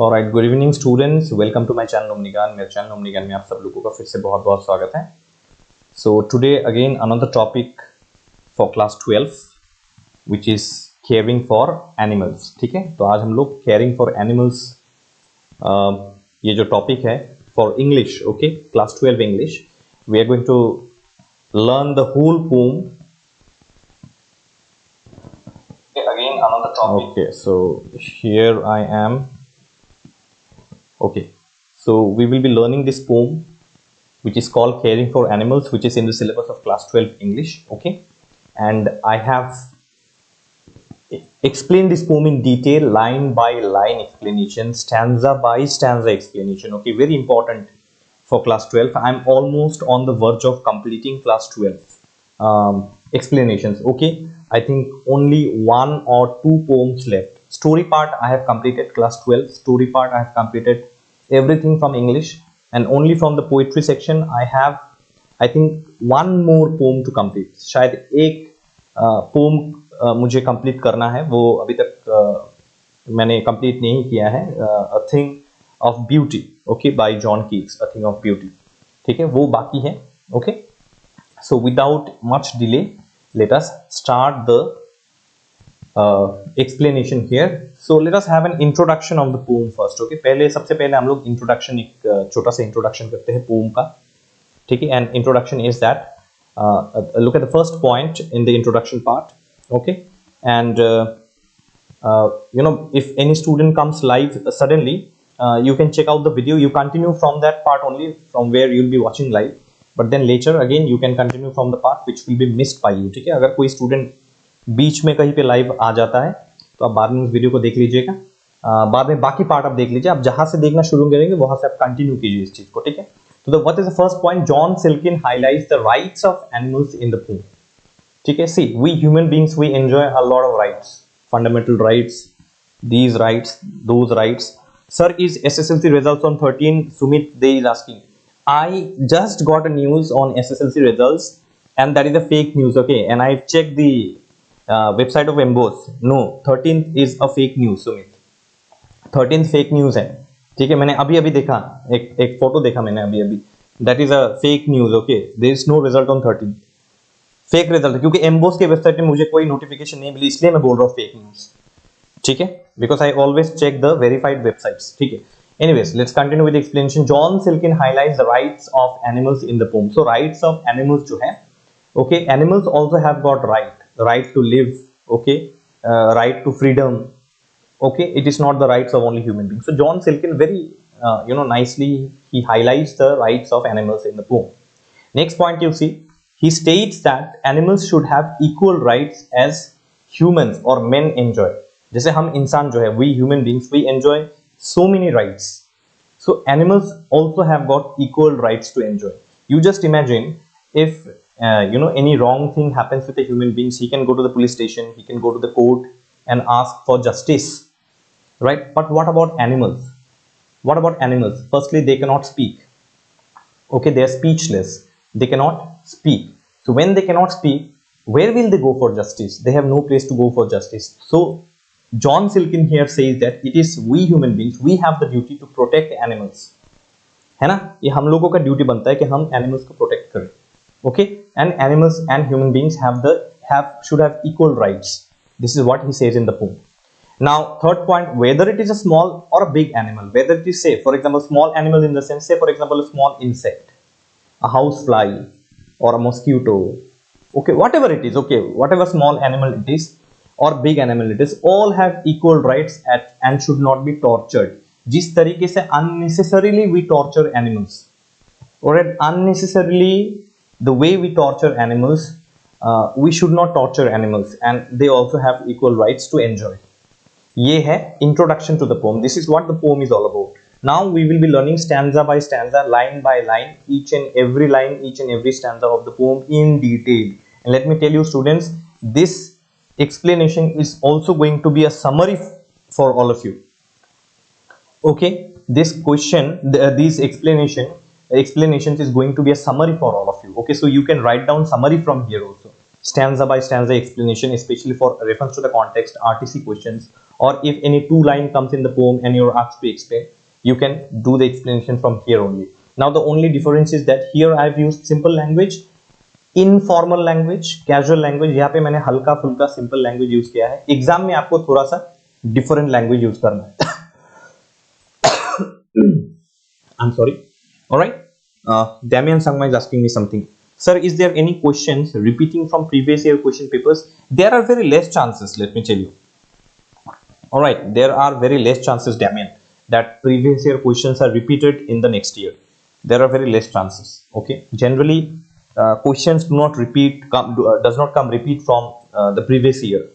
Alright, good evening students, welcome to my channel Omni Gyan. मेरे channel Omni ज्ञान में आप सब लोगों का फिर से बहुत बहुत स्वागत है। So today again another topic for class 12 which is caring for animals. ठीक है, तो आज हम लोग केयरिंग फॉर एनिमल्स ये जो टॉपिक है for English, okay, class 12 English, we are going to learn the whole poem. Again another topic. Okay, so here I am. Okay, so we will be learning this poem which is called Caring for Animals, which is in the syllabus of class 12 English. Okay, and I have explained this poem in detail, line by line explanation, stanza by stanza explanation. Okay, very important for class 12. I'm almost on the verge of completing class 12 explanations. Okay, I think only 1 or 2 poems left. Story part I have completed class 12. Story part I have completed everything from English, and only from the poetry section I have, I think, 1 more poem to complete. शायद एक poem मुझे complete करना है, वो अभी तक मैंने complete नहीं किया है। A Thing of Beauty, okay, by Jon Silkins, A Thing of Beauty. ठीक है, वो बाकी है। Okay, so without much delay, let us start the explanation here. So let us have an introduction of the poem first. Okay, सबसे पहले हम लोग introduction, एक छोटा सा introduction करते हैं poem का। ठीक है, and introduction is that look at the first point in the introduction part. Okay, and you know, if any student comes live suddenly, you can check out the video. You continue from that part only, from where you'll be watching live. But then later again you can continue from the part which will be missed by you. ठीक है, अगर कोई student बीच में कहीं पे live आ जाता है तो आप बाद में उस वीडियो को देख लीजिएगा, बाद में बाकी पार्ट आप देख लीजिए। आप जहां से देखना शुरू करेंगे वहां से आप कंटिन्यू कीजिए इस चीज को। ठीक है, तो what is the first point? John Silkin highlights the rights of animals in the poem. ठीक है, see we human beings we enjoy a lot of rights, fundamental rights, these rights, those rights. Sir, is SSLC results on 13? Sumit they is asking. I just got a news on SSLC results and that is a fake news. Okay, and I checked the website of MBOSE. No, 13th is a fake news, Sumit. 13th fake news है। ठीक है, मैंने अभी अभी देखा, एक photo देखा मैंने अभी अभी। That is a fake news. Okay, there is no result on 13th. Fake result है, क्योंकि MBOSE के वेबसाइट में मुझे कोई नोटिफिकेशन नहीं मिली, इसलिए मैं बोल रहा हूँ फेक न्यूज। ठीक है, because I always check the verified websites. ठीक है, anyways, let's continue with the explanation. Jon Silkins highlights the rights of animals in the poem. So rights of animals जो है, okay, animals also have got right to live, okay, right to freedom. Okay, it is not the rights of only human beings. So Jon Silkins very nicely he highlights the rights of animals in the poem. Next point you see, he states that animals should have equal rights as humans or men enjoy. जैसे हम इंसान जो है, we human beings, we enjoy so many rights. So animals also have got equal rights to enjoy. You just imagine if any wrong thing happens with a human being, he can go to the police station, he can go to the court and ask for justice, right? But what about animals? What about animals? Firstly, they cannot speak. Okay, they are speechless, they cannot speak. So when they cannot speak, where will they go for justice? They have no place to go for justice. So Jon Silkins here says that it is we human beings, we have the duty to protect animals. है ना, ये हम लोगों का duty बनता है कि हम एनिमल्स को प्रोटेक्ट करें। Okay, and animals and human beings should have equal rights. This is what he says in the poem. Now third point, whether it is a small or a big animal, whether it is, say for example, small animal in the sense, say for example, a small insect, a house fly or a mosquito, okay, whatever it is, okay, whatever small animal it is और big animal it is, all have equal rights and should not be tortured. जिस तरीके से unnecessarily we torture animals, or unnecessarily the way we torture animals, we should not torture animals, and they also have equal rights to enjoy. ये है introduction to the poem. This is what the poem is all about. Now we will be learning stanza by stanza, line by line, each and every line, each and every stanza of the poem in detail. And let me tell you students, this explanation is also going to be a summary for all of you. Okay, this question, these explanations is going to be a summary for all of you. Okay, so you can write down summary from here also, stanza by stanza explanation, especially for reference to the context, RTC questions, or if any two line comes in the poem and you're asked to explain, you can do the explanation from here only. Now the only difference is that here I've used simple language, informal language, casual language, यहाँ पे मैंने हल्का फुल्का simple language use किया है. Exam में आपको थोड़ा सा डिफरेंट लैंग्वेज यूज करना है. I'm sorry. All right. Damian Sangma is asking me something. Sir, is there any questions repeating from previous year question papers? There are very less chances. Let me tell you. All right. There are very less chances, Damian, that previous year questions are repeated in the next year. There are very less chances. Okay. Generally, questions do not repeat. Does not come repeat from the previous year.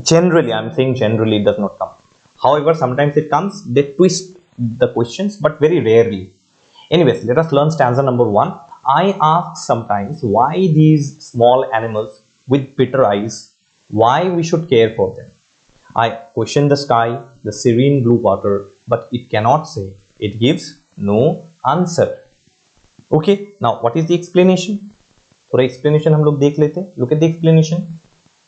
Generally, I'm saying generally it does not come. However, sometimes it comes. They twist the questions, but very rarely. Anyways, let us learn stanza number 1. I ask sometimes why these small animals with bitter eyes, why we should care for them. I question the sky, the serene blue water, but it cannot say. It gives no answer. Okay, now what is the explanation? थोड़ा explanation हम लोग देख लेते हैं. Look at the explanation.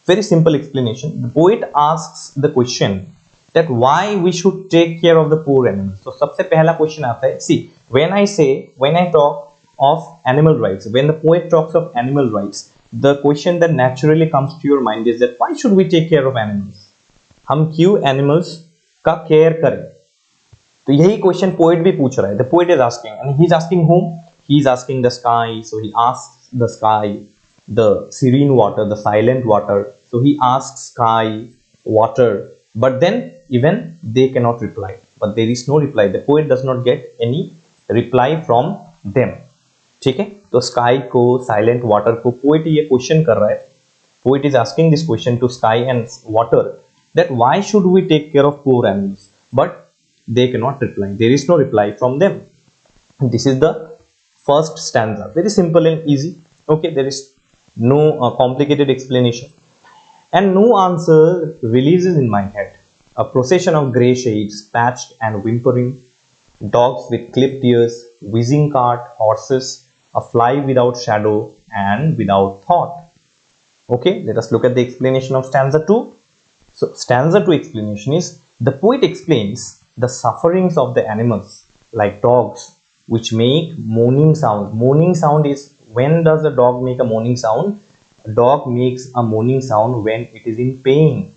Very simple explanation. The poet asks the question that why we should take care of the poor animals. So सबसे पहला question आता है. See, when I talk of animal rights, when the poet talks of animal rights, the question that naturally comes to your mind is that why should we take care of animals? हम क्यों animals का care करें? तो यही question poet भी पूछ रहा है. The poet is asking, and he is asking whom? He is asking the sky. So he asks the sky, the serene water, the silent water. So he asks sky, water, but then even they cannot reply. But there is no reply. The poet does not get any reply from them. ठीक है? तो sky को, silent water को poet ये question कर रहा है. Poet is asking this question to sky and water that why should we take care of poor animals? But they cannot reply. There is no reply from them. This is the first stanza. Very simple and easy. Okay, there is no complicated explanation. And no answer releases in my head. A procession of grey shades, patched and whimpering, dogs with clipped ears, whizzing cart, horses, a fly without shadow and without thought. Okay, let us look at the explanation of stanza 2. So, stanza 2 explanation is, the poet explains the sufferings of the animals, like dogs, which make moaning sound. Moaning sound is, when does a dog make a moaning sound? A dog makes a moaning sound when it is in pain.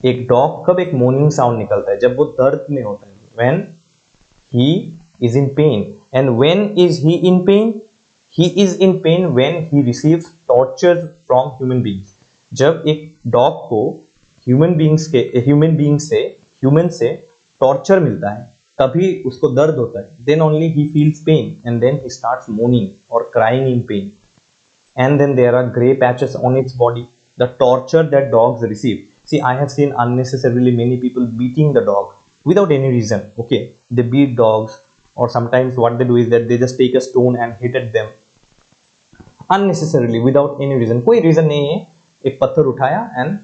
एक dog कब एक morning sound निकलता है? जब वो दर्द में होता है. When he is in pain. And when is he in pain? He is in pain when he receives torture from human beings. जब एक डॉग को ह्यूमन से टॉर्चर मिलता है, तभी उसको दर्द होता है. Then only he feels pain and then he starts moaning or crying in pain. And then there are grey patches on its body. The torture that dogs receive. See, I have seen unnecessarily many people beating the dog without any reason. Okay, they beat dogs, or sometimes what they do is that they just take a stone and hit at them unnecessarily without any reason. कोई reason नहीं है. एक पत्थर उठाया and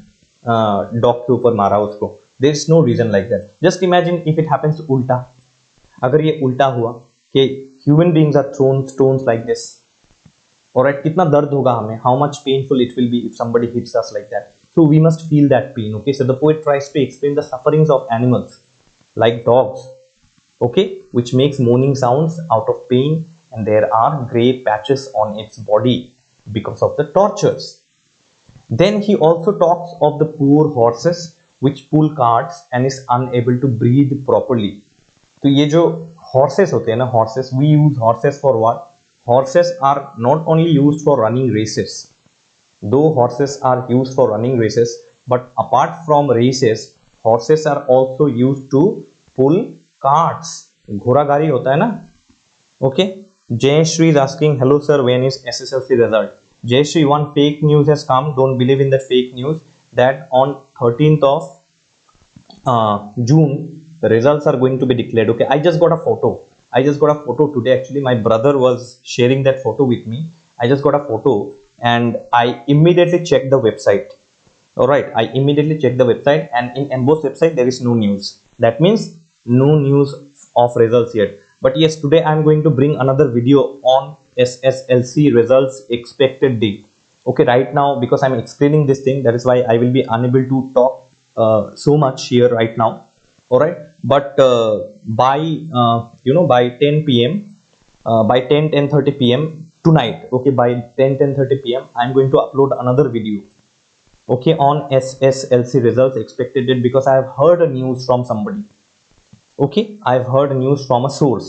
dog के ऊपर मारा उसको. There is no reason like that. Just imagine if it happens उल्टा. अगर ये उल्टा हुआ कि human beings are thrown stones like this. Alright, कितना दर्द होगा हमें? How much painful it will be if somebody hits us like that. So we must feel that pain. Okay, so the poet tries to explain the sufferings of animals like dogs, okay, which makes moaning sounds out of pain, and there are grey patches on its body because of the tortures. Then he also talks of the poor horses which pull carts and is unable to breathe properly. तो ये जो horses होते हैं ना, horses, we use horses for what? Horses are not only used for running races. Though horses are used for running races, but apart from races, horses are also used to pull carts. घोड़ा गाड़ी होता है ना. Okay. Jayashri is asking, hello sir, when is SSLC result? Jayashri, one fake news has come. Don't believe in that fake news. That on 13th of June, the results are going to be declared. Okay. I just got a photo. Today. Actually, my brother was sharing that photo with me. I just got a photo. And I immediately checked the website. Alright, I immediately checked the website, and in MBOSE website there is no news. That means no news of results yet. But yes, today I am going to bring another video on SSLC results expected date. Okay, right now because I am explaining this thing, that is why I will be unable to talk so much here right now, all right, but by by 10 p.m, by 10:30 p.m tonight, okay, by 10:30 p.m I'm going to upload another video, okay, on SSLC results expected date, because I have heard a news from somebody, okay, I've heard news from a source,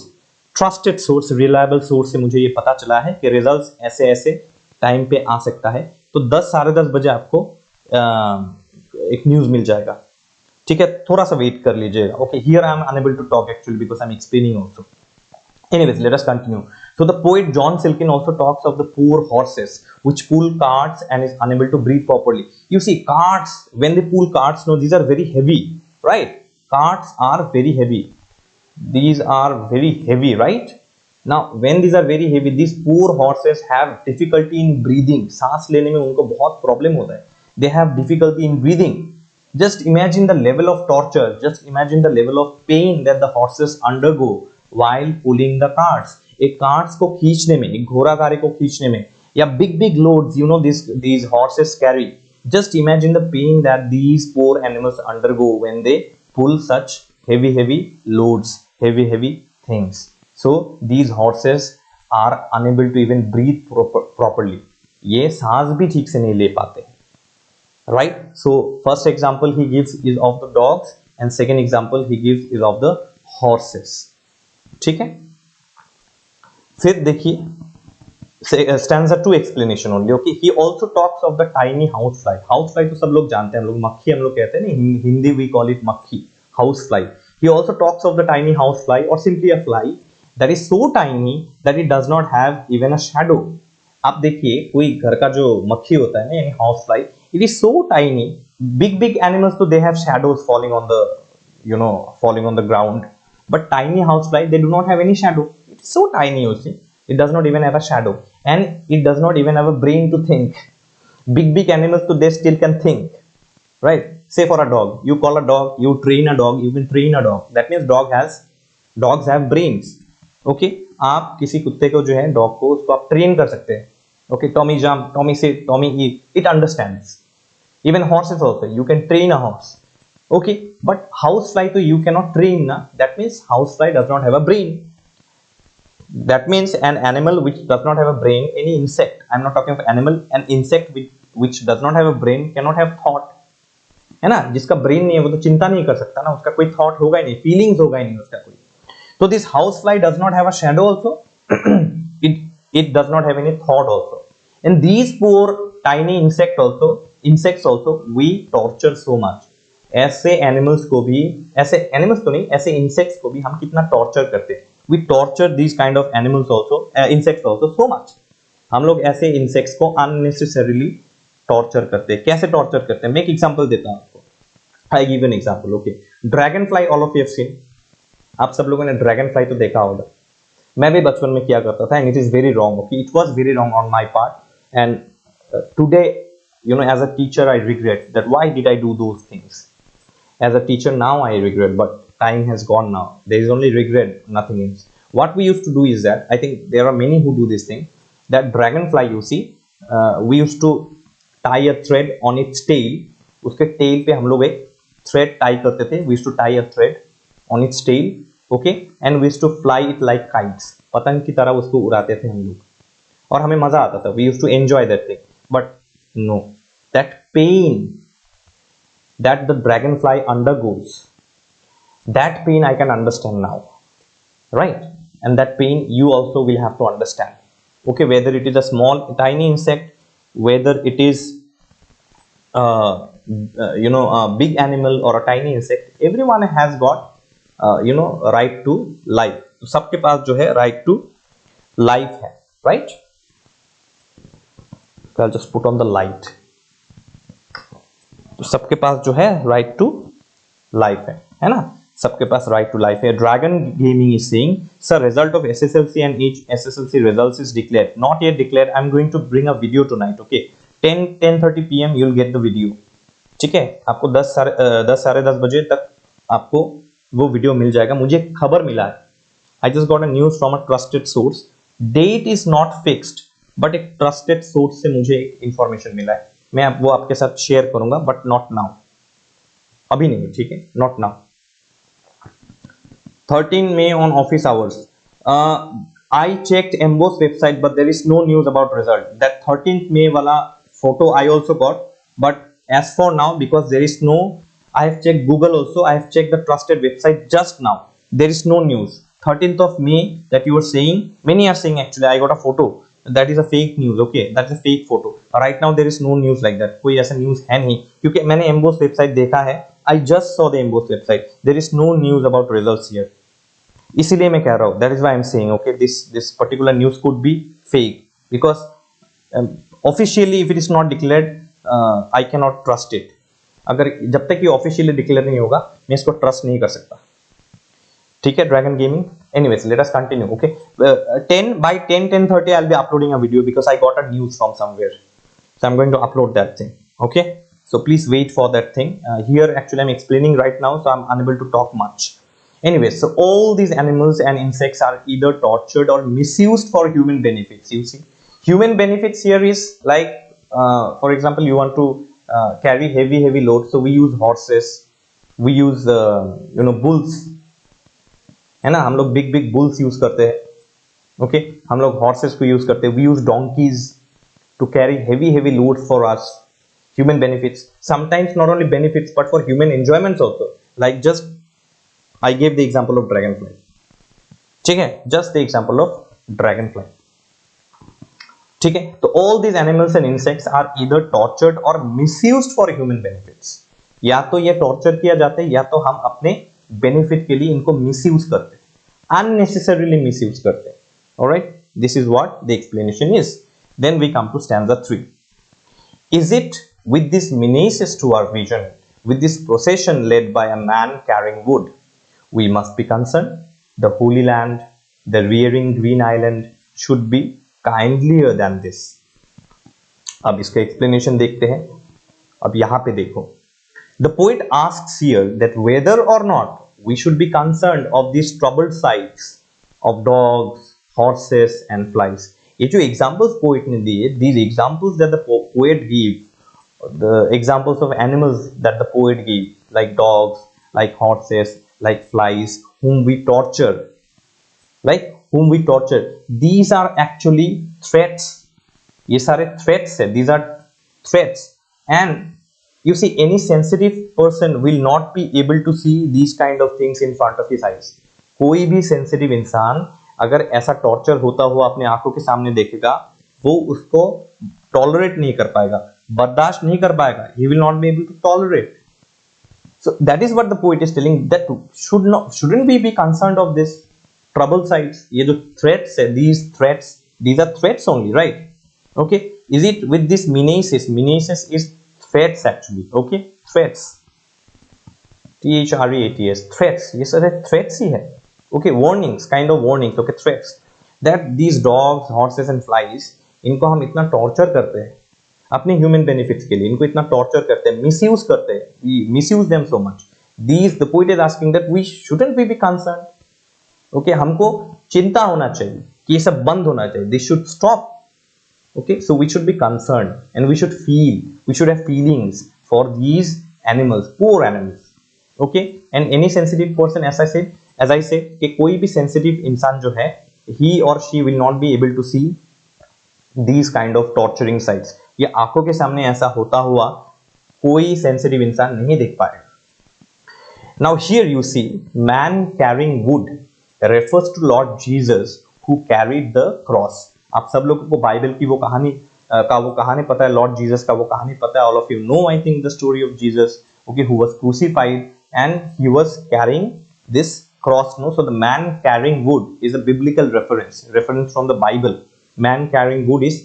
trusted source, reliable source से मुझे ये पता चला है कि results ऐसे ऐसे time पे आ सकता है, तो 10 साढ़े 10 बजे आपको एक न्यूज मिल जाएगा, ठीक है, थोड़ा सा वेट कर लीजिएगा, okay, here I am unable to talk actually because I am explaining also. Anyways, let us continue. So the poet Jon Silkins also talks of the poor horses which pull carts and is unable to breathe properly. You see, carts, when they pull carts, no, these are very heavy, right? Carts are very heavy. These are very heavy, right? Now, when these are very heavy, these poor horses have difficulty in breathing. सांस लेने में उनको बहुत problem होता है. They have difficulty in breathing. Just imagine the level of torture. Just imagine the level of pain that the horses undergo while pulling the carts. एक carts को खींचने में, एक घोड़ा गाड़ी को खींचने में, या big loads, you know, these horses carry. Just imagine the pain that these poor animals undergo when they pull such heavy loads, heavy things. So these horses are unable to even breathe properly. ये सांस भी ठीक से नहीं ले पाते, right? So first example he gives is of the dogs and second example he gives is of the horses. ठीक है, फिर देखिए stanza 2 explanation only, okay. He also talks of the tiny house fly. House fly तो सब लोग जानते हैं, हम लोग मक्खी हम लोग कहते हैं ना, Hindi we call it makkhi, house fly. He also talks of the tiny house fly or simply a fly that is so tiny that it does not have even a shadow. आप देखिए कोई घर का जो मक्खी होता है ना, यानी house fly, it is so tiny. Big animals तो they have shadows falling on the falling on the ground. But tiny housefly, they do not have any shadow. It's so tiny, you see. It does not even have a shadow, and it does not even have a brain to think. Big animals, so they still can think, right? Say for a dog, you call a dog, you train a dog, you can train a dog. That means dogs have brains. Okay? आप किसी कुत्ते को जो है, dog को, उसको आप train कर सकते हैं. Okay, Tommy jump, Tommy sit, Tommy eat. It understands. Even horses also, you can train a horse. Okay, but housefly to you cannot train, na? That means housefly does not have a brain. That means an animal which does not have a brain, any insect, I'm not talking of animal, an insect which does not have a brain cannot have thought, है ना? जिसका brain नहीं है वो तो चिंता नहीं कर सकता ना, उसका कोई thought होगा ही नहीं, feelings होगा ही नहीं उसका कोई. So this housefly does not have a shadow also. it does not have any thought also. And these poor tiny insects also we torture so much. ऐसे एनिमल्स को भी, ऐसे एनिमल्स तो नहीं, ऐसे इंसेक्ट्स को भी हम कितना टॉर्चर करते हैं. We torture this kind of animals also, insects also so much. हम लोग ऐसे इंसेक्ट्स को अननेसेसरीली टॉर्चर करते हैं. कैसे टॉर्चर करते हैं, मैं एक एग्जांपल देता हूं आपको. I give an example, okay. Dragon fly, all of you have seen. आप सब लोगों ने ड्रैगन फ्लाई तो देखा होगा. मैं भी बचपन में किया करता था, and it is very wrong, okay. It was very wrong on my part, and today, you know, as a teacher I regret that why did I do those things. As a teacher now I regret, but time has gone now. There is only regret, nothing else. What we used to do is that, I think there are many who do this thing, that dragonfly, you see, we used to tie a thread on its tail. उसके tail पे हम लोग एक thread tie करते थे. We used to tie a thread on its tail, okay, and we used to fly it like kites. पतंग की तरह उसको उड़ाते थे हम लोग, और हमें मजा आता था. We used to enjoy that thing, but no, that pain that the dragonfly undergoes, that pain I can understand now, right? And that pain you also will have to understand, okay, whether it is a small tiny insect, whether it is a big animal or a tiny insect, everyone has got right to life. तो सबके पास जो है right to life है, right? I'll just put on the light. तो सबके पास जो है right to life है ना? सबके पास राइट टू लाइफ है. Dragon gaming is saying, sir result of SSLC and each SSLC results is declared, not yet declared. I am going to bring a video tonight, okay. 10:30 PM you will get the video, ठीक है. आपको 10 साढ़े 10 बजे तक आपको वो video मिल जाएगा. मुझे खबर मिला है, I just got a news from a trusted source. Date is not fixed, but एक ट्रस्टेड सोर्स से मुझे इंफॉर्मेशन मिला है. मैं वो आपके साथ शेयर करूंगा, बट नॉट नाउ, अभी नहीं, ठीक है, not now. 13 May on office hours. I checked MBOSE website, but there is no news about result. That 13th May wala photo I also got, but as for now, because there is no, I have checked Google also. I have checked the trusted website just now. There is no news. 13th of May that you are saying, many are saying actually I got a photo. That is a fake news. Okay, that's a fake photo. Right now there is no news like that. कोई ऐसा news है नहीं, क्योंकि मैंने MBOSE website देखा है. I just saw the MBOSE website. There is no news about results here. इसीलिए मैं कह रहा हूँ, that is why I'm saying, okay, this particular news could be fake, because officially if it is not declared, I cannot trust it. अगर जब तक ये officially declare नहीं होगा, मैं इसको ट्रस्ट नहीं कर सकता. ठीक है, dragon gaming. Anyways, let us continue. Okay, 10:30 I'll be uploading a video because I got a news from somewhere, so I'm going to upload that thing. Okay, so please wait for that thing. Here actually I'm explaining right now, so I'm unable to talk much. Anyways, so all these animals and insects are either tortured or misused for human benefits. You see, human benefits here is like, for example, you want to carry heavy loads, so we use horses, we use bulls, है ना, हम लोग big bulls use करते हैं. Okay, हम लोग horses को use करते हैं. We use donkeys to carry heavy loads for us. Human benefits, sometimes not only benefits but for human enjoyments also, like just I gave the example of dragonfly. ठीक है, just the example of dragonfly. ठीक है, तो all these animals and insects are either tortured or misused for human benefits. या तो ये torture किया जाता है, या तो हम अपने बेनिफिट के लिए इनको मिसयूज करते हैं, unnecessarily मिसयूज करते हैं. Alright, this is what the explanation is. Then we come to stanza 3. Is it with this menaces to our vision, with this procession led by a man carrying wood, we must be concerned? The Holy Land, the rearing green island should be kindlier than this. अब इसका explanation देखते हैं. अब यहाँ पे देखो, the poet asks here that whether or not we should be concerned of these troubled sights of dogs, horses and flies. ये जो examples poet ने दिए, these examples that the poet give, the examples of animals that the poet give, like dogs, like horses, like flies, whom we torture, these are actually threats. ये सारे threats है, these are threats. And you see, any sensitive person will not be able to see these kind of things in front of his eyes. कोई भी sensitive इंसान अगर ऐसा torture होता हुआ अपने आंखों के सामने देखेगा, वो उसको tolerate नहीं कर पाएगा, बर्दाश्त नहीं कर पाएगा. He will not be able to tolerate. So that is what the poet is telling, that shouldn't we be concerned of this trouble sights? ये जो threats है, these are threats only, right? Okay, is it with this menaces? Menaces is threats actually. Okay, threats, threats, threats. ये सारे threats ही है. Okay, warnings, kind of warnings. Okay, threats that these dogs, horses and flies, इनको हम इतना torture करते हैं अपने human benefits के लिए, इनको इतना टॉर्चर करते हैं, मिसयूज करते हैं, misuse them so much. These the poet is asking that we shouldn't be concern. Okay, हमको चिंता होना चाहिए कि ये सब बंद होना चाहिए. This should stop. Okay, so we should be concern and we should feel, we should have feelings for these animals, poor animals. Okay, and any sensitive person, as I say कि कोई भी सेंसिटिव इंसान जो है, he और she will not be able to see these kind of torturing sights. ये आंखों के सामने ऐसा होता हुआ कोई सेंसिटिव इंसान नहीं देख पाएगा. Now here you see man carrying wood refers to Lord Jesus who carried the cross. आप सब लोगों को बाइबल की वो कहानी पता है, लॉर्ड जीसस का वो कहानी पता है. All of you know I think the story of Jesus, okay, who was crucified and he was carrying this cross. No, so the man carrying wood is a biblical reference from the Bible. Man carrying wood is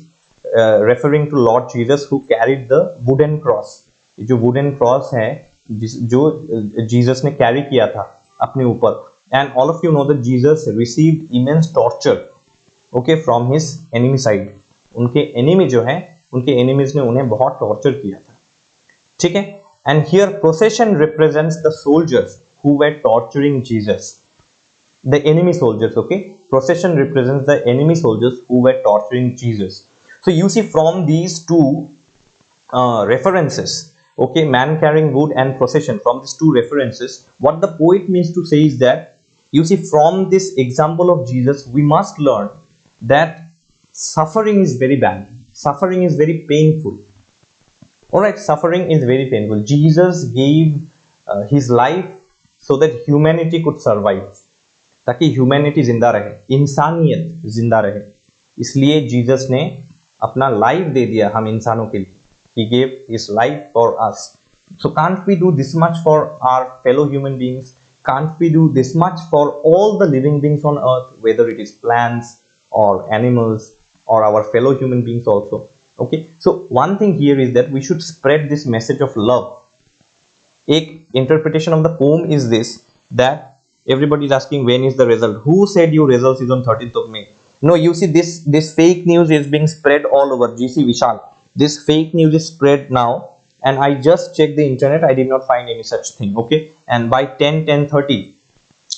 referring to Lord Jesus who carried the wooden cross. जो wooden cross है जो Jesus ने carry किया था अपने ऊपर. And all of you know that Jesus received immense torture, okay, from his enemy side. उनके enemy जो है, उनके enemies ने उन्हें बहुत torture किया था. ठीक है. And here procession represents the soldiers who were torturing Jesus. The enemy soldiers, okay. Procession represents the enemy soldiers who were torturing Jesus. So you see from these two references, Okay, man carrying wood and procession. From these two references, what the poet means to say is that, you see, from this example of Jesus, we must learn that suffering is very bad. Suffering is very painful. Alright, suffering is very painful. Jesus gave his life so that humanity could survive. ताकि humanity जिंदा रहे, इंसानियत जिंदा रहे, इसलिए Jesus ने अपना life दे दिया हम इंसानों के लिए. He gave his life for us. So can't we do this much for our fellow human beings? Can't we do this much for all the living beings on earth, whether it is plants or animals or our fellow human beings also? Okay, so one thing here is that we should spread this message of love. A interpretation of the poem is this, that everybody is asking when is the result. Who said your results is on 13th of May? No, you see, this fake news is being spread all over. GC Vishal, this fake news is spread now, and I just checked the internet. I did not find any such thing. Okay, and by 10:30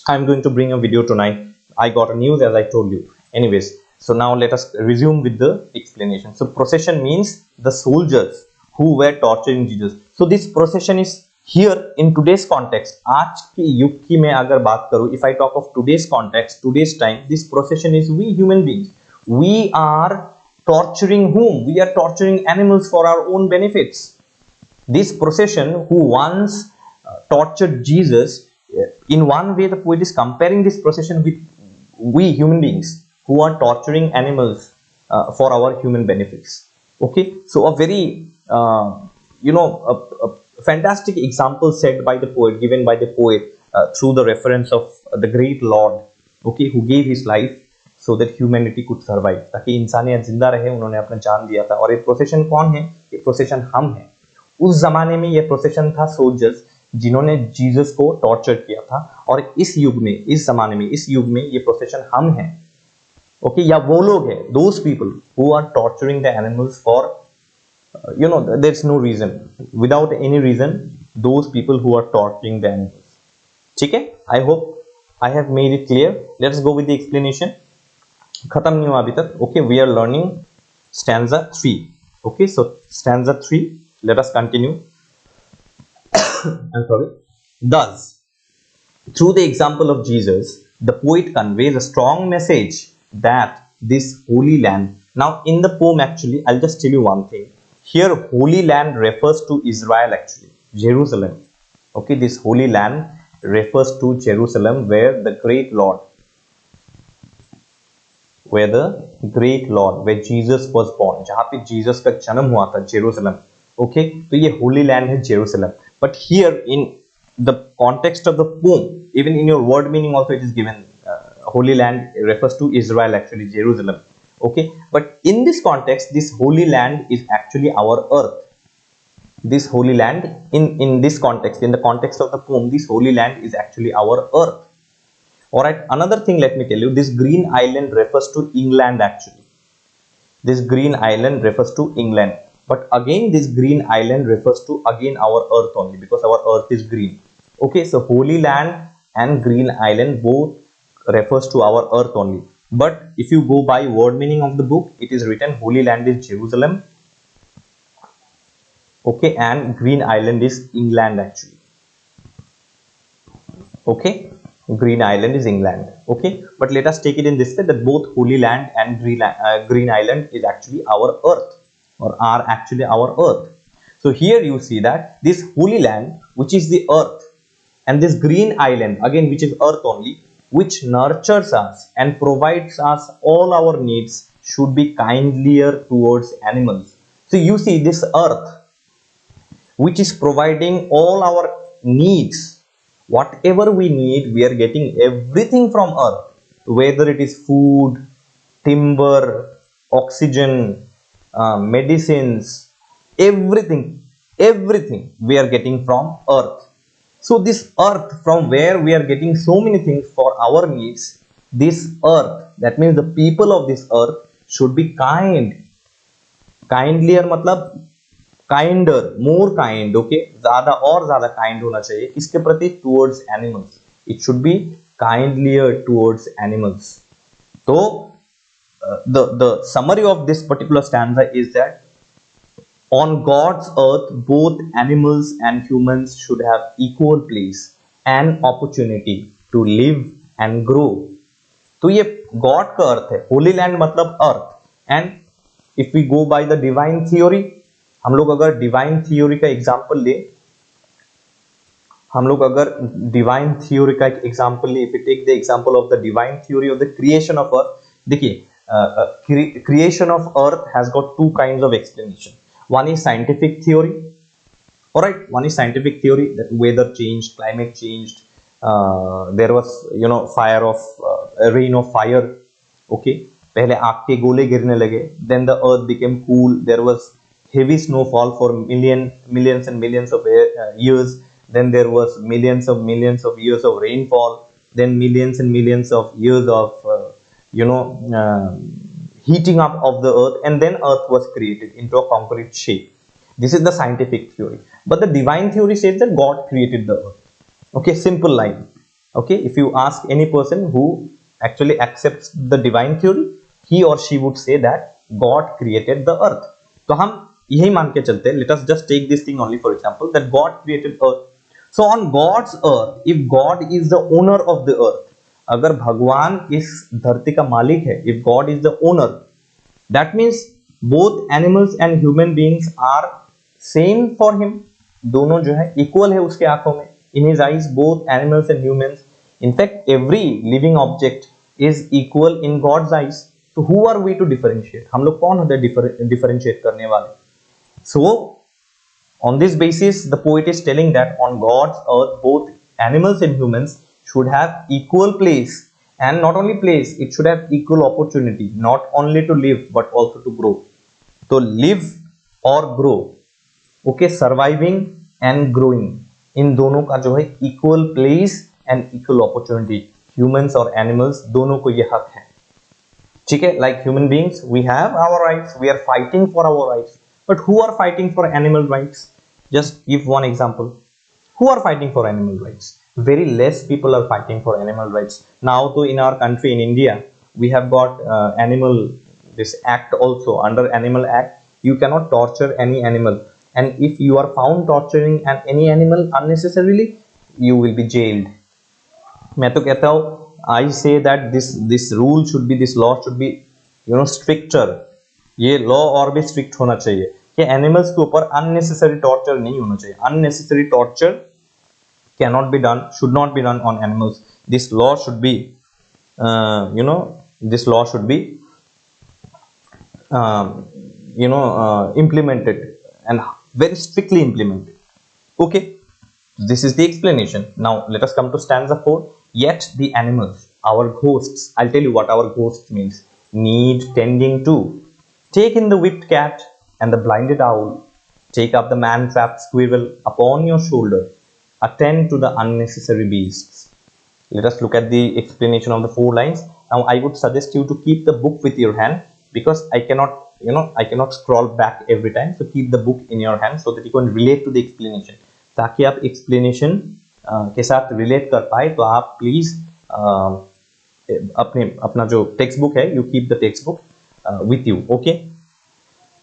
I'm going to bring a video tonight. I got a news, as I told you. Anyways, so now let us resume with the explanation. So procession means the soldiers who were torturing Jesus. So this procession is here in today's context. आज की युग की मैं अगर बात करूं, if I talk of today's context, today's time, this procession is we human beings. We are torturing whom? We are torturing animals for our own benefits. This procession who once tortured Jesus, in one way the poet is comparing this procession with we human beings who are torturing animals for our human benefits. Okay, so a very a fantastic example said by the poet, given by the poet through the reference of the great Lord, okay, who gave his life so that humanity could survive, ताकि इंसानियत जिंदा रहे. उन्होंने अपना जान दिया था. और ये प्रोसेशन कौन है? ये प्रोसेशन हम हैं. उस जमाने में ये प्रोसेशन था सोल्जर्स जिन्होंने जीसस को टॉर्चर किया था, और इस युग में, इस जमाने में, इस युग में ये प्रोसेशन हम हैं. ओके, या वो लोग हैं, those people who are torturing the animals for there's no reason, without any reason, those people who are torturing the animals. ठीक है, I hope I have made it clear. Let's go with the explanation. खत्म नहीं हुआ अभी तक. Okay, we are learning stanza 3. Okay, so stanza 3, let us continue. I'm sorry. Thus, through the example of Jesus, the poet conveys a strong message that this holy land. Now in the poem, actually, I'll just tell you one thing. Here holy land refers to Israel, actually, Jerusalem. Okay, this holy land refers to Jerusalem, where the great Lord, where Jesus was born, जहाँ पे Jesus का जन्म हुआ था, Jerusalem. Okay, तो ये holy land है Jerusalem. But here in the context of the poem, even in your word meaning also it is given, holy land refers to Israel, actually, Jerusalem. Okay, but in this context, this holy land is actually our earth. This holy land, in this context, in the context of the poem, this holy land is actually our earth. All right, another thing, let me tell you, this green island refers to England, actually. This green island refers to England, but again this green island refers to again our earth only, because our earth is green. Okay, so holy land and green island both refers to our earth only. But if you go by word meaning of the book, it is written holy land is Jerusalem, okay, and green island is England, actually. Okay, green island is England. Okay, but let us take it in this way, that both holy land and green island is actually our earth, or are actually our earth. So here you see that this holy land, which is the earth, and this green island again, which is earth only, which nurtures us and provides us all our needs, should be kindlier towards animals. So you see, this earth, which is providing all our needs, whatever we need, we are getting everything from earth, whether it is food, timber, oxygen, medicines, everything we are getting from earth. So this earth, from where we are getting so many things for our needs, this earth, that means the people of this earth should be kind. Kindlier मतलब kinder, more kind. Okay, ज़्यादा और ज़्यादा kind होना चाहिए. किसके प्रति? Towards animals. It should be kindlier towards animals. So the summary of this particular stanza is that On God's earth, both animals and humans should have equal place and opportunity to live and grow. तो ये God का अर्थ है, holy land मतलब earth. And if we go by the divine theory, हम लोग अगर divine theory का example ले, हम लोग अगर डिवाइन थ्योरी का एक एग्जांपल ले, if you take the example of the divine theory of the creation of earth, देखिए creation of earth has got two kinds of explanation. One is scientific theory, all right, one is scientific theory that weather changed, climate changed, there was fire of rain of fire, okay, पहले आग के गोले गिरने लगे, then the earth became cool, there was heavy snowfall for millions and millions of years, then there was millions of years of rainfall, then millions and millions of years of heating up of the earth, and then earth was created into a concrete shape. This is the scientific theory. But the divine theory says that God created the earth. Okay, simple line. Okay, if you ask any person who actually accepts the divine theory, he or she would say that God created the earth. तो हम यही मान के चलते हैं. Let us just take this thing only for example, that God created earth. So on God's earth, if God is the owner of the earth, अगर भगवान इस धरती का मालिक है, if God is the owner, that means both animals and human beings are same for him. दोनों जो है equal है उसके आंखों में. In his eyes, both animals and humans, in fact every living object is equal in God's eyes. So who are we to differentiate? हम लोग कौन होते हैं differentiate करने वाले? So on this basis, the poet is telling that on God's earth, both animals and humans should have equal place, and not only place, it should have equal opportunity, not only to live but also to grow. So live or grow, okay, surviving and growing, इन दोनों का जो है equal place and equal opportunity. Humans or animals दोनों को ये हक है, ठीक है. Like human beings, we have our rights, we are fighting for our rights, but who are fighting for animal rights? Just give one example. Who are fighting for animal rights? Very less people are fighting for animal rights now. So in our country, in India, we have got this act also. Under Animal Act, you cannot torture any animal, and if you are found torturing any animal unnecessarily, you will be jailed. मैं तो कहता हूँ, I say that this rule should be, this law should be stricter. ये law और भी strict होना चाहिए कि animals के ऊपर unnecessary torture नहीं होना चाहिए. Unnecessary torture cannot be done, should not be done on animals. This law should be this law should be implemented, and very strictly implemented. Okay, this is the explanation. Now let us come to stanza 4. Yet the animals, our ghosts, I'll tell you what our ghosts means, need tending to. Take in the whipped cat and the blinded owl, take up the man-trapped squirrel upon your shoulder, attend to the unnecessary beasts. Let us look at the explanation of the 4 lines. Now I would suggest you to keep the book with your hand, because I cannot scroll back every time. So keep the book in your hand so that you can relate to the explanation. ताकि आप explanation के साथ relate कर पाए, तो आप please अपना जो textbook है, you keep the textbook with you. Okay.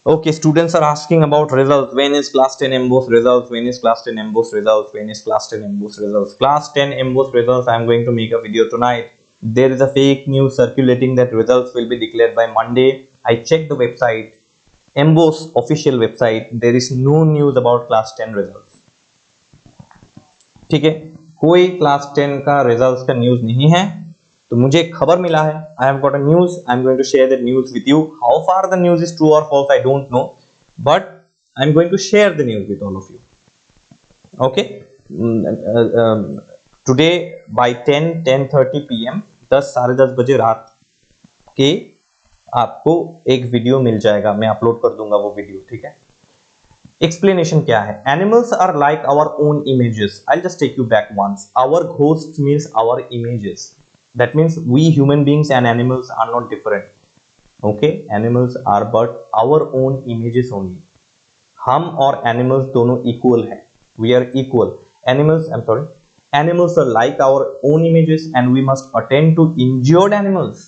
Okay, students are asking about results. When is class 10 MBOSE results? When is class 10 MBOSE results? When is class 10 MBOSE results? Class 10 MBOSE results, I am going to make a video tonight. There is a fake news circulating that results will be declared by Monday. I checked the website, MBOSE official website. There is no news about class 10 results. ठीक है, कोई class 10 का results का news नहीं है. तो मुझे एक खबर मिला है. I have got a news. I am going to share that news with you. How far the news is true or false, I don't know, but I am going to share the news with all of you. Okay. Today by 10:30 PM, 10:30 बजे रात के आपको एक video मिल जाएगा. मैं upload कर दूंगा वो वीडियो, ठीक है. Explanation क्या है? Animals are like our own images. I'll just take you back once. Our ghosts means our images. That means we human beings and animals are not different. Okay, animals are but our own images only. हम और animals दोनों equal हैं. We are equal. Animals are like our own images, and we must attend to injured animals.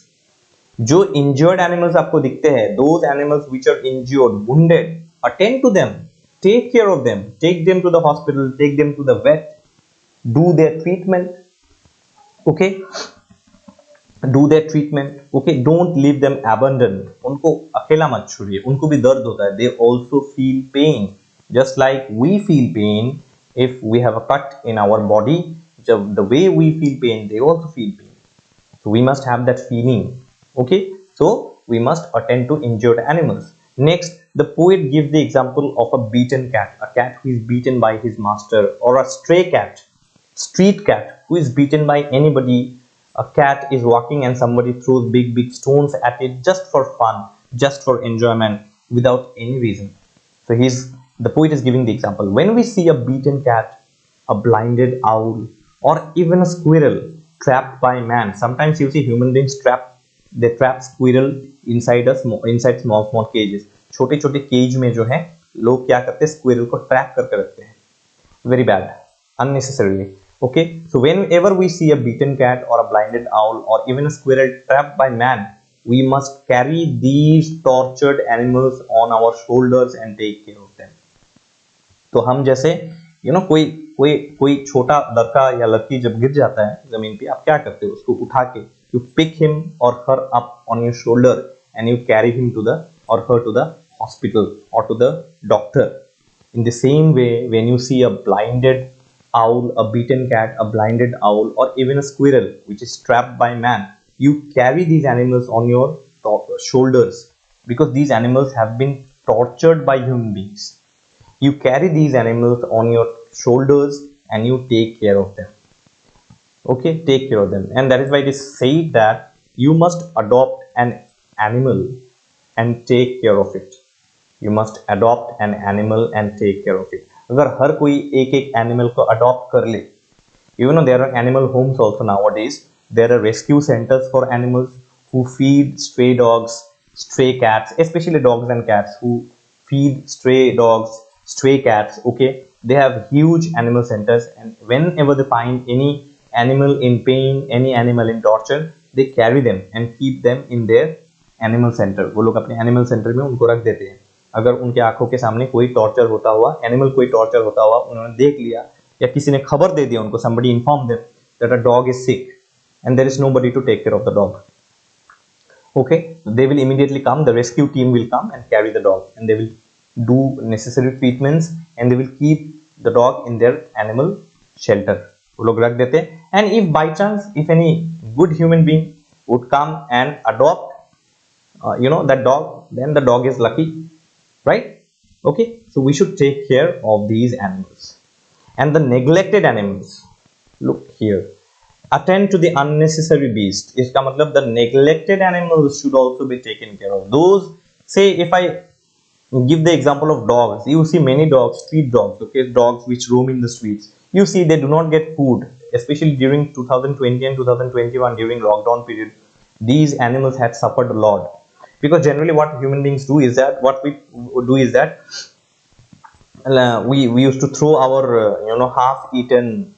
जो injured animals आपको दिखते हैं, those animals which are injured, wounded, attend to them, take care of them, take them to the hospital, take them to the vet, do their treatment. Okay, do their treatment. Okay, don't leave them abandoned. उनको अकेला मत छोड़िए, उनको भी दर्द होता है. They also feel pain, just like we feel pain if we have a cut in our body. The way we feel pain, they also feel pain. So we must have that feeling. Okay, so we must attend to injured animals. Next, the poet gives the example of a beaten cat, a cat who is beaten by his master, or a stray cat, street cat who is beaten by anybody. A cat is walking and somebody throws big stones at it just for fun, just for enjoyment, without any reason. So the poet is giving the example. When we see a beaten cat, a blinded owl, or even a squirrel trapped by man, sometimes you see human beings they trap squirrel inside small cages. छोटे cage में जो है लोग क्या करते हैं, squirrel को trap करके रखते हैं. Very bad, unnecessarily. Okay, so whenever we see a beaten cat or a blinded owl or even a squirrel trapped by man, we must carry these tortured animals on our shoulders and take care of them. तो हम जैसे कोई छोटा लड़का या लड़की जब गिर जाता है जमीन पे, आप क्या करते हो, उसको उठा के you pick him or her up on your shoulder and you carry him to the or her to the hospital or to the doctor. In the same way, when you see a blinded owl, a beaten cat, a blinded owl, or even a squirrel which is trapped by man, you carry these animals on your shoulders because these animals have been tortured by human beings. You carry these animals on your shoulders and you take care of them. Okay, take care of them. And that is why it is said that you must adopt an animal and take care of it. You must adopt an animal and take care of it. अगर हर कोई एक animal को adopt कर ले, there are animal homes also nowadays. There are rescue centers for animals who feed stray dogs, stray cats, especially dogs and cats who feed stray dogs, stray cats. Okay, they have huge animal centers, and whenever they find any animal in pain, any animal in torture, they carry them and keep them in their animal center. वो लोग अपने animal center में उनको रख देते हैं. अगर उनके आंखों के सामने कोई टॉर्चर होता हुआ एनिमल, कोई टॉर्चर होता हुआ उन्होंने देख लिया या किसी ने खबर दे दिया उनको, somebody informed them that a dog is sick and there is nobody to take care of the dog. Okay, they will immediately come, the rescue team will come and carry the dog and they will do necessary treatments and they will keep the dog in their animal shelter. वो लोग रख देते हैं. And if by chance, if any good human being would come and adopt that dog, then the dog is lucky. Right? Okay, so we should take care of these animals. And the neglected animals, look here, attend to the unnecessary beast. इसका मतलब the neglected animals should also be taken care of. Those, say if I give the example of dogs, you see many dogs, street dogs, okay, dogs which roam in the streets. You see they do not get food, especially during 2020 and 2021 during lockdown period. These animals had suffered a lot. Because generally what human beings do is that, we used to throw our half-eaten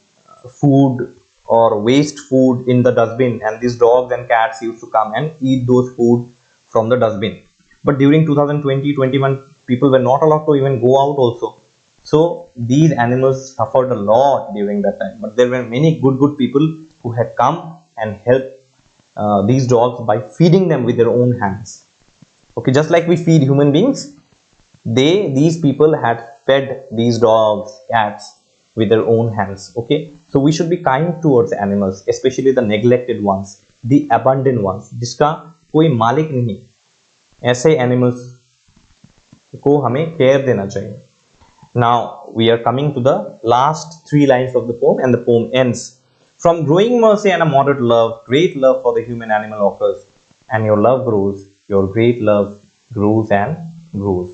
food or waste food in the dustbin, and these dogs and cats used to come and eat those food from the dustbin. But during 2020-21, people were not allowed to even go out also. So these animals suffered a lot during that time. But there were many good people who had come and helped these dogs by feeding them with their own hands. Okay, just like we feed human beings, these people had fed these dogs, cats with their own hands. Okay, so we should be kind towards animals, especially the neglected ones, the abandoned ones, जिसका कोई मालिक नहीं, ऐसे animals को हमें care देना चाहिए. Now we are coming to the last 3 lines of the poem, and the poem ends. From growing mercy and a moderate love, great love for the human animal occurs, and your love grows. Your great love grows and grows.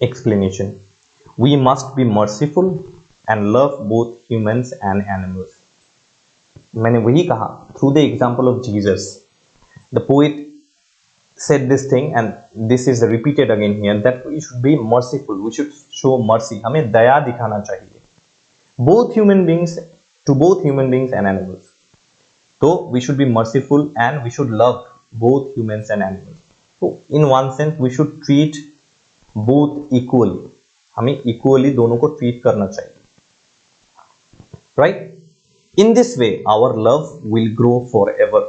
Exclamation. We must be merciful and love both humans and animals. मैंने वही कहा, through the example of Jesus, the poet said this thing, and this is repeated again here, that we should be merciful. We should show mercy. हमें दया दिखाना चाहिए. Both human beings, to both human beings and animals. So we should be merciful and we should love both humans and animals. So in one sense, we should treat both equally, हमें equally दोनों को treat करना चाहिए, right? In this way our love will grow forever.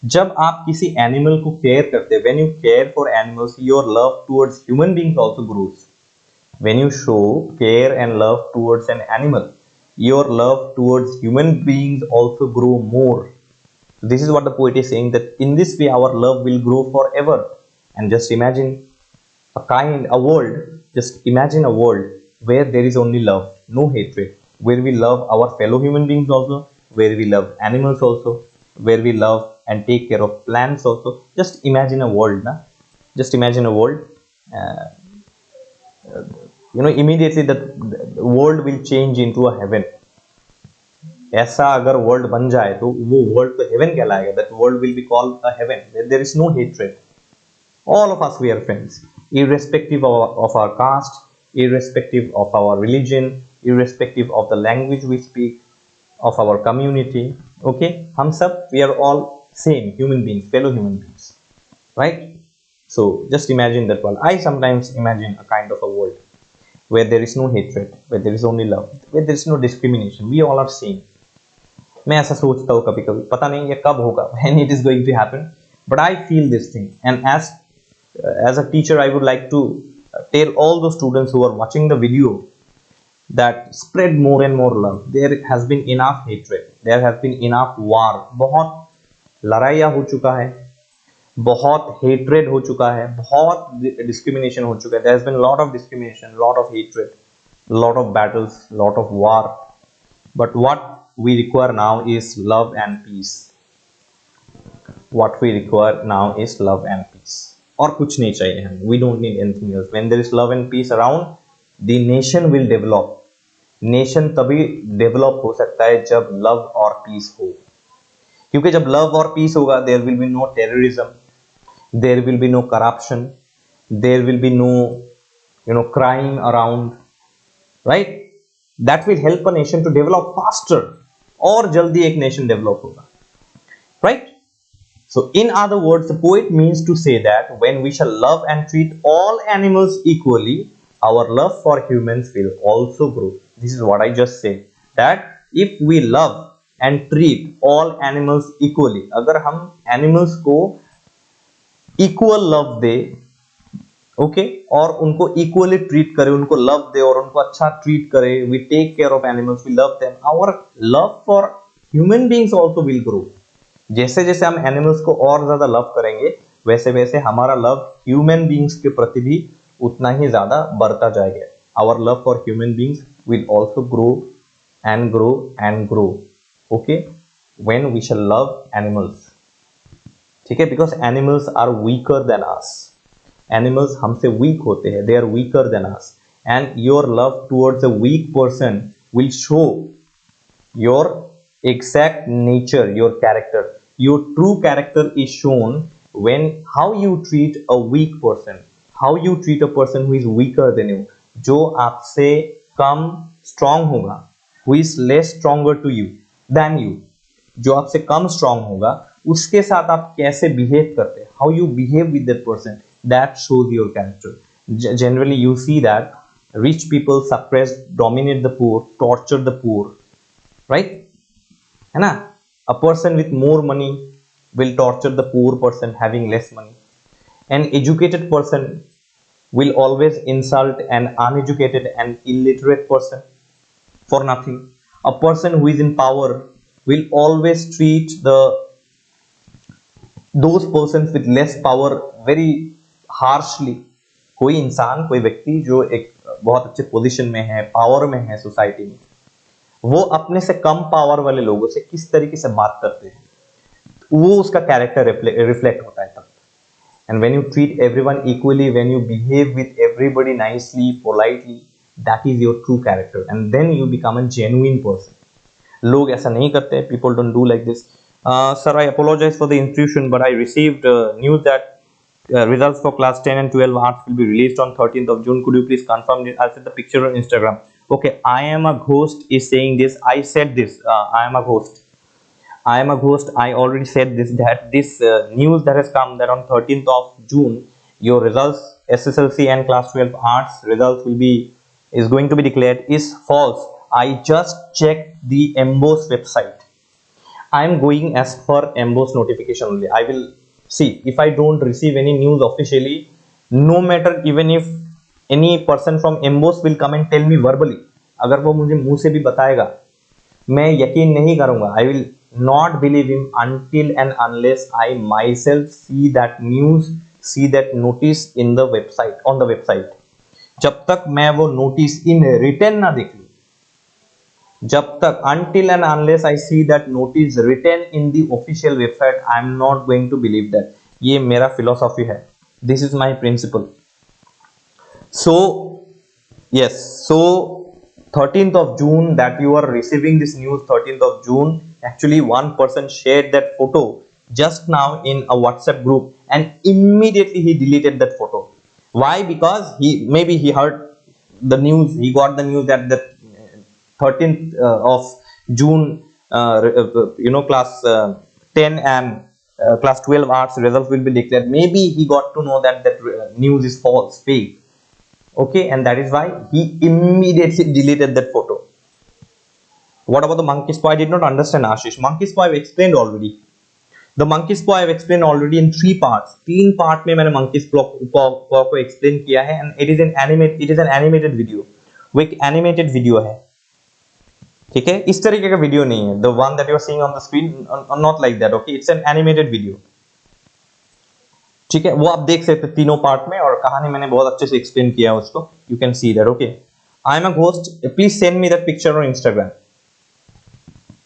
जब आप किसी animal को care करते हैं, when you care for animals, your love towards human beings also grows. When you show care and love towards an animal, your love towards human beings also grow more. This is what the poet is saying, that in this way our love will grow forever. And just imagine a world, just imagine a world where there is only love, no hatred, where we love our fellow human beings also, where we love animals also, where we love and take care of plants also. Just imagine a world, na? Just imagine a world. Immediately the world will change into a heaven. ऐसा अगर world बन जाए तो वो world तो heaven कहलाएगा. That world will be called a heaven where there is no hatred. All of us, we are friends, irrespective of our caste, irrespective of our religion, irrespective of the language we speak, of our community. Okay, हम सब, we are all same human beings, fellow human beings, right? So just imagine that world. I sometimes imagine a kind of a world where there is no hatred, where there is only love, where there is no discrimination. We all are same. मैं ऐसा सोचता हूँ कभी कभी, पता नहीं ये कब होगा, when it is going to happen, but I feel this thing. And as a teacher, I would like to tell all the students who are watching the video that spread more and more love. There has been enough hatred, there has been enough war. बहुत लड़ाइयाँ हो चुका है, बहुत hatred हो चुका है, बहुत discrimination हो चुका है. There has been a lot of discrimination, lot of hatred, lot of battles, lot of war. But what we require now is love and peace. What we require now is love and peace. और कुछ नहीं चाहिए हमें. We don't need anything else. When there is love and peace around, the nation will develop. Nation तभी develop हो सकता है जब love और peace हो. क्योंकि जब love और peace होगा, there will be no terrorism, there will be no corruption, there will be no crime around, right? That will help a nation to develop faster. और जल्दी एक nation develop होगा, right? So in other words, the poet means to say that when we shall love and treat all animals equally, our love for humans will also grow. This is what I just said, that if we love and treat all animals equally, अगर हम animals को equal love दे, okay, और उनको equally treat करें, उनको love दे और उनको अच्छा treat करें, we take care of animals, we love them, our love for human beings also will grow. जैसे जैसे हम एनिमल्स को और ज्यादा लव करेंगे, वैसे वैसे हमारा लव ह्यूमन बींग्स के प्रति भी उतना ही ज्यादा बढ़ता जाएगा. Our love for human beings will also grow and grow and grow. Okay, when we shall love animals, ठीक है, because animals are weaker than us. Animals हमसे वीक होते हैं, they are weaker than us, and your love towards a weak person will show your exact nature, your character. Your true character is shown when how you treat a weak person, how you treat a person who is weaker than you, जो आपसे कम strong होगा, who is less stronger to you than you, जो आपसे कम strong होगा, उसके साथ आप कैसे behave करते हैं, how you behave with that person, that shows your character. Generally you see that rich people suppress, dominate the poor, torture the poor, right? है ना? A person with more money will torture the poor person having less money. An educated person will always insult an uneducated and illiterate person for nothing. A person who is in power will always treat those persons with less power very harshly. कोई इंसान, कोई व्यक्ति जो एक बहुत अच्छे position में है, पावर में है सोसाइटी में, वो अपने से कम पावर वाले लोगों से किस तरीके से बात करते हैं, वो उसका कैरेक्टर रिफ्लेक्ट होता है तब. And when you treat everyone equally, when you behave with everybody nicely, politely, that is your true character, and then you become a genuine person. लोग ऐसा नहीं करते, people don't do like this. Sir, I apologize for the intrusion, but I received news that results for class 10 and 12 arts will be released on 13th of June. Could you please confirm this? I'll set the picture on Instagram. Okay, I am a ghost is saying this. I said this. I am a ghost. I am a ghost. I already said this, that this news that has come that on 13th of June your results SSLC and class 12 arts results is going to be declared is false. I just checked the MBOSE website. I am going as per MBOSE notification only. I will see if I don't receive any news officially, no matter even if any person from MBOSE will come and tell me verbally, अगर वो मुझे मुंह से भी बताएगा, मैं यकीन नहीं करूंगा. I will not believe him until and unless I myself see that news, see that notice in the website, on the website. जब तक मैं वो notice in written ना देख लूं, जब तक until and unless I see that notice written in the official website, I am not going to believe that. ये मेरा philosophy है. This is my principle. So yes, so 13th of June that you are receiving this news, 13th of June, actually one person shared that photo just now in a WhatsApp group and immediately he deleted that photo. Why? Because maybe he heard the news, he got the news that the 13th of June, class 10 and class 12 arts results will be declared. Maybe he got to know that news is false, fake. Okay, and that is why he immediately deleted that photo. What about the monkey's paw? I did not understand, Ashish. Monkey's paw I've explained already. The monkey's paw I've explained already in 3 parts. 3 part में मैंने monkey's paw को explain किया है, and it is an animated video. वो एक animated video है. ठीक है, इस तरीके का वीडियो नहीं है. The one that you are seeing on the screen, not like that. Okay, it's an animated video. ठीक है, वो आप देख सकते हैं तीनों पार्ट में, और कहानी मैंने बहुत अच्छे से एक्सप्लेन किया है उसको. You can see that. Okay, I am a ghost. Please send me that picture on Instagram.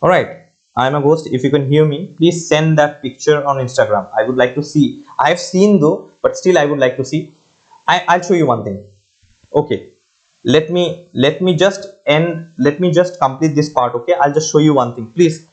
All right, I am a ghost. If you can hear me, please send that picture on Instagram. I would like to see. I have seen though, but still I would like to see. I'll show you one thing. Okay, let me just complete this part. Okay, I'll just show you one thing. Please,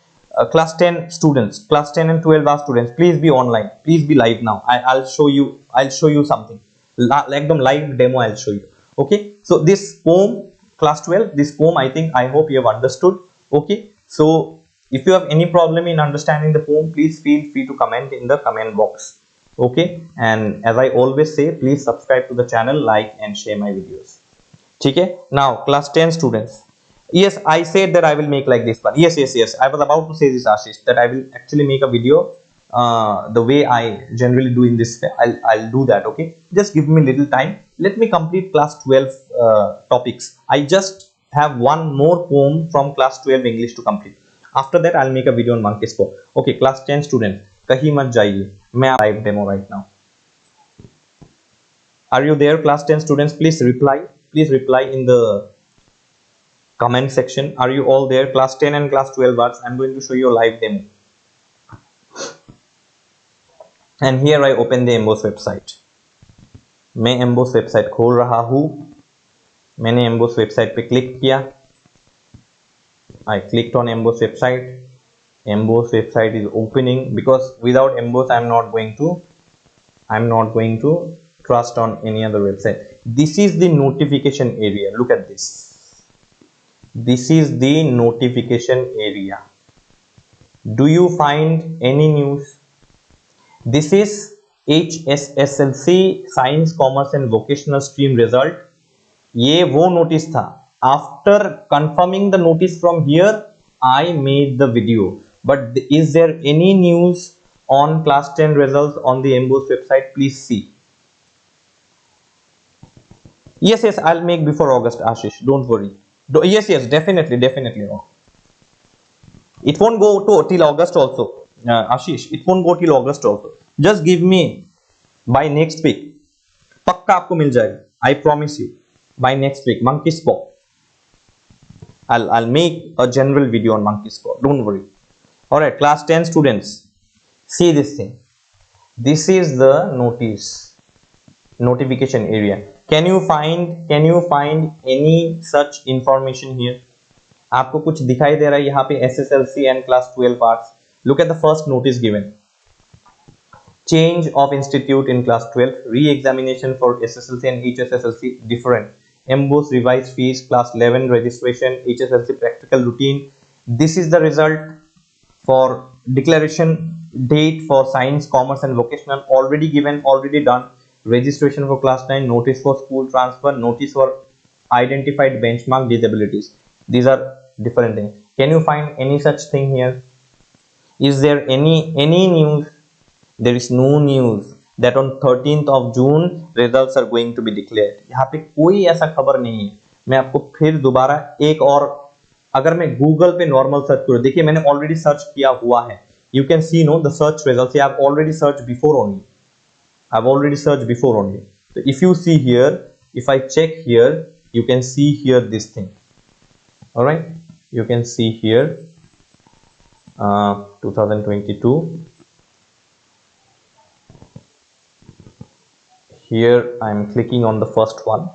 class 10 students, class 10 and 12 hour students, please be online, please be live now. I'll show you something like the live demo. I'll show you. Okay, so this poem, class 12, this poem, I hope you have understood. Okay, so if you have any problem in understanding the poem, please feel free to comment in the comment box. Okay, and as I always say, please subscribe to the channel, like and share my videos. Okay, now class 10 students, yes, I said that I will make like this one. Yes, I was about to say this, Ashish, that I will actually make a video the way I generally do in this. I'll do that. Okay, just give me little time. Let me complete class 12 topics. I just have one more poem from class 12 English to complete. After that I'll make a video on monkey's paw. Okay, class 10 students, kahin mat jaiye, main live demo right now. Are you there, class 10 students? Please reply in the comment section. Are you all there? Class 10 and class 12 arts, I'm going to show you a live demo. And here I open the MBOSE website. मैं MBOSE website खोल रहा हूँ. मैंने MBOSE website पे click किया. I clicked on MBOSE website. MBOSE website is opening, because without MBOSE I'm not going to trust on any other website. This is the notification area. Look at this. This is the notification area. Do you find any news? This is HSSLC Science, Commerce and Vocational Stream result. ये वो notice था. After confirming the notice from here, I made the video. But is there any news on class 10 results on the MBOSE website? Please see. Yes, I'll make before August, Ashish. Don't worry. Yes, definitely. It won't go till August also, Ashish. It won't go till August also. Just give me by next week. पक्का आपको मिल जाएगा. I promise you. By next week, monkey's paw. I'll make a general video on monkey's paw. Don't worry. All right, class 10 students, see this thing. This is the notification area. Can you find any such information here? आपको कुछ दिखाई दे रहा है यहाँ पे SSLC and class 12 arts? Look at the first notice given. Change of institute in class 12. Re-examination for SSLC and HSSLC different. MBOSE revised fees, class 11 registration, HSLC practical routine. This is the result for declaration date for science, commerce and vocational, already given, already done. registration for class 9, notice for school transfer, notice for identified benchmark disabilities. These are different things. Can you find any such thing here? Is there any news? There is no news that on 13th of June results are going to be declared. यहाँ पे कोई ऐसा खबर नहीं है. मैं आपको फिर दोबारा एक और, अगर मैं गूगल पे नॉर्मल सर्च करूँ, देखिए मैंने ऑलरेडी सर्च किया हुआ है. You can see know the search results. I have already search before only. I've already searched before only. So if you see here, if I check here, you can see here this thing. All right, you can see here 2022. Here I'm clicking on the first one.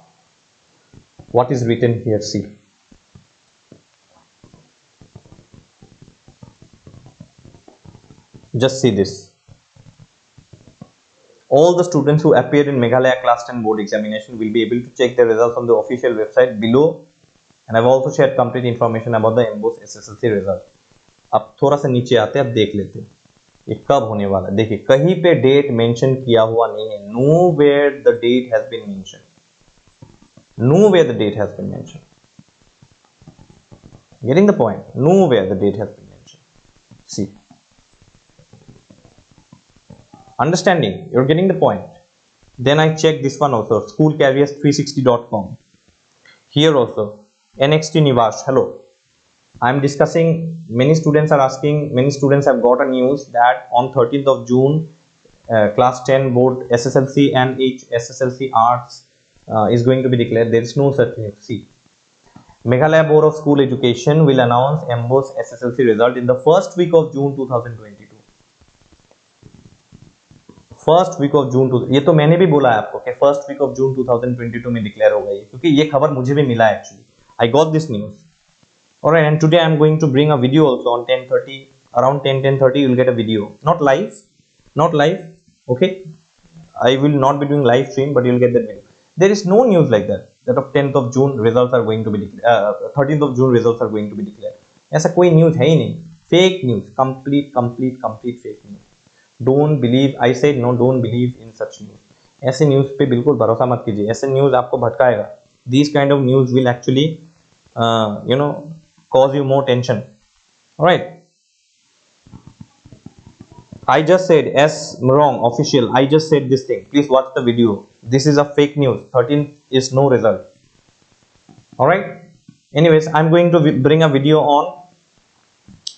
What is written here? See. Just see this. All the students who appeared in Meghalaya Class 10 board examination will be able to check their results on the official website below, and I've also shared complete information about the MBOSE SSLC result. अब थोड़ा सा नीचे आते हैं, अब देख लेते हैं ये कब होने वाला है. देखिए कहीं पे डेट मेंशन किया हुआ नहीं है. Nowhere the date has been mentioned. Nowhere the date has been mentioned. Getting the point? Nowhere the date has been mentioned. See. Understanding? You're getting the point. Then I check this one also, schoolcarriers360.com. Here also, NXT Nivash, hello. I'm discussing, many students are asking, many students have got a news that on 13th of June, class 10 board SSLC and SSLC arts is going to be declared. There is no such news. See, Meghalaya Board of School Education will announce MBOSE SSLC result in the first week of June 2022. First week of June, ये तो मैंने भी बोला है आपको कि first week of जून 2022 में declare होगा ये, क्योंकि ये खबर मुझे भी मिला है actually. I got this news. Alright, and today I am going to bring a video also on 10:30, around 10:30 you will get a video, not live, okay. I will not be doing live stream, but you will get that video. There is no news like that of 10th of June results are going to be declared, 13th of June results are going to be declared. ऐसा कोई news है ही नहीं. Fake news, complete fake news. Don't believe, I said no, don't believe in such news. ऐसे news पे बिल्कुल भरोसा मत कीजिए. ऐसे न्यूज आपको भटकाएगा. This kind of news will actually cause you more tension. Alright, I just said as wrong official. I just said this thing. Please watch the video. This is a fake news. 13 is no result. Alright, anyways I am going to bring a video on,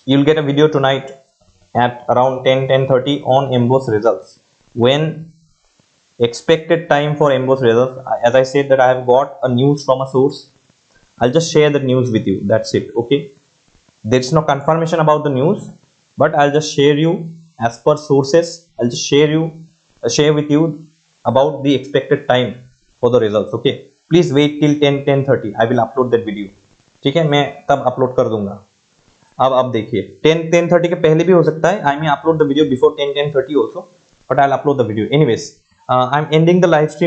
you will get a video tonight at around 10:30 on MBOSE results. When expected time for MBOSE results, as I said that I have got a news from a source, I'll just share the news with you. That's it. Okay, there's no confirmation about the news, but I'll just share you as per sources. I'll just share with you about the expected time for the results. Okay, please wait till 10:30. I will upload that video. ठीक है, मैं तब upload कर दूंगा. अब देखिए 10:30 के पहले भी हो सकता है. I may upload the video before 10:30 also, but I'll upload the video. Anyways, I'm ending the live stream.